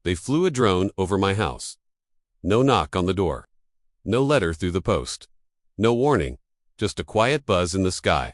They flew a drone over my house. No knock on the door. No letter through the post. No warning, just a quiet buzz in the sky.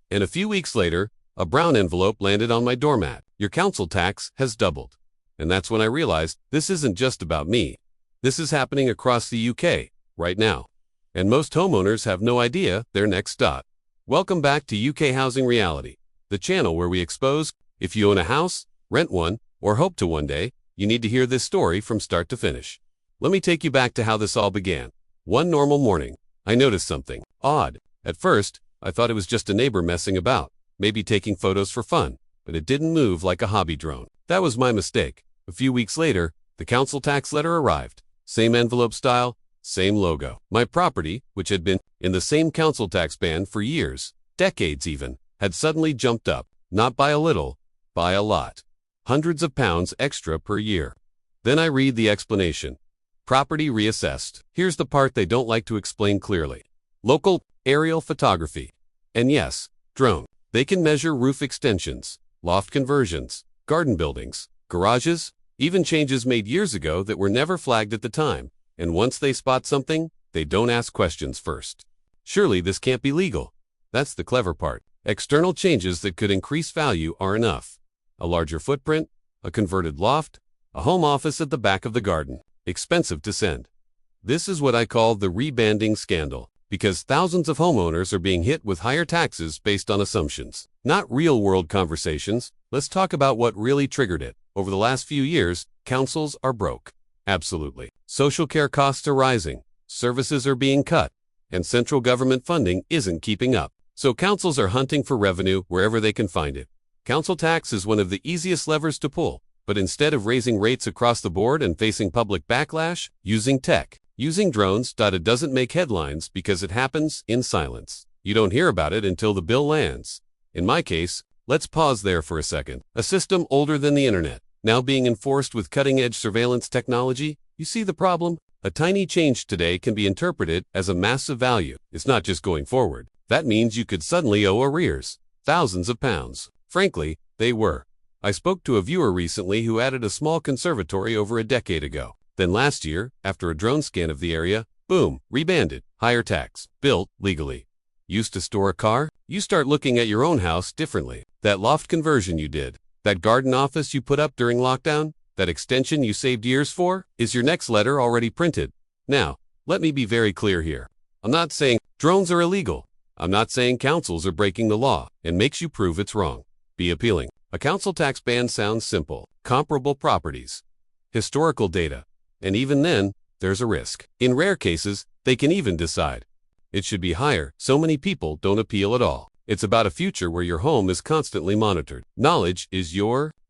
And a few weeks later, a brown envelope landed on my doormat. Your council tax has doubled. And that's when I realized this isn't just about me. This is happening across the UK, right now. And most homeowners have no idea their next stop. Welcome back to UK Housing Reality, the channel where we expose, if you own a house, rent one, or hope to one day, you need to hear this story from start to finish. Let me take you back to how this all began. One normal morning, I noticed something odd. At first, I thought it was just a neighbor messing about, maybe taking photos for fun, but it didn't move like a hobby drone. That was my mistake. A few weeks later, the council tax letter arrived. Same envelope style, same logo. My property, which had been in the same council tax band for years, decades even, had suddenly jumped up, not by a little, by a lot. Hundreds of pounds extra per year. Then I read the explanation. Property reassessed. Here's the part they don't like to explain clearly. Local aerial photography. And yes, drone. They can measure roof extensions, loft conversions, garden buildings, garages, even changes made years ago that were never flagged at the time. And once they spot something, they don't ask questions first. Surely this can't be legal. That's the clever part. External changes that could increase value are enough. A larger footprint, a converted loft, a home office at the back of the garden. Expensive to send. This is what I call the rebanding scandal, because thousands of homeowners are being hit with higher taxes based on assumptions. Not real-world conversations. Let's talk about what really triggered it. Over the last few years, councils are broke. Absolutely. Social care costs are rising, services are being cut, and central government funding isn't keeping up. So councils are hunting for revenue wherever they can find it. Council tax is one of the easiest levers to pull, but instead of raising rates across the board and facing public backlash, using tech, using drones. It doesn't make headlines because it happens in silence. You don't hear about it until the bill lands. In my case, let's pause there for a second. A system older than the internet, now being enforced with cutting-edge surveillance technology. You see the problem? A tiny change today can be interpreted as a massive value. It's not just going forward. That means you could suddenly owe arrears. Thousands of pounds. Frankly, they were. I spoke to a viewer recently who added a small conservatory over a decade ago. Then last year, after a drone scan of the area, boom, rebanded, higher tax, built legally. Used to store a car? You start looking at your own house differently. That loft conversion you did, that garden office you put up during lockdown, that extension you saved years for, is your next letter already printed? Now, let me be very clear here. I'm not saying drones are illegal. I'm not saying councils are breaking the law and makes you prove it's wrong. Be appealing. A council tax ban sounds simple. Comparable properties, historical data, and even then, there's a risk. In rare cases, they can even decide it should be higher. So many people don't appeal at all. It's about a future where your home is constantly monitored. Knowledge is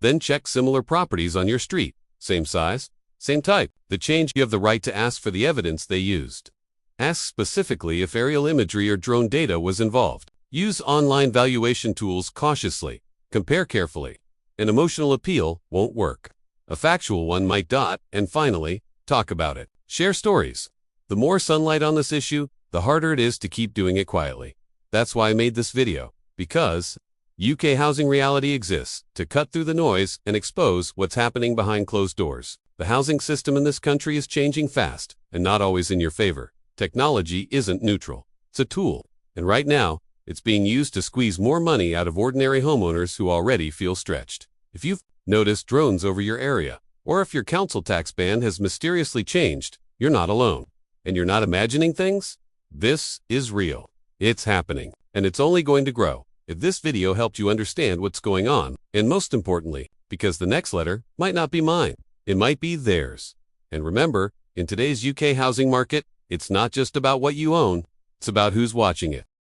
then check similar properties on your street. Same size, same type. The change, you have the right to ask for the evidence they used. Ask specifically if aerial imagery or drone data was involved. Use online valuation tools cautiously. Compare carefully. An emotional appeal won't work. A factual one might. And finally, talk about it. Share stories. The more sunlight on this issue, the harder it is to keep doing it quietly. That's why I made this video, because UK Housing Reality exists to cut through the noise and expose what's happening behind closed doors. The housing system in this country is changing fast and not always in your favor. Technology isn't neutral. It's a tool. And right now, it's being used to squeeze more money out of ordinary homeowners who already feel stretched. If you've noticed drones over your area, or if your council tax ban has mysteriously changed, you're not alone. And you're not imagining things? This is real. It's happening. And it's only going to grow. If this video helped you understand what's going on, and most importantly, because the next letter might not be mine, it might be theirs. And remember, in today's UK housing market, it's not just about what you own, it's about who's watching it.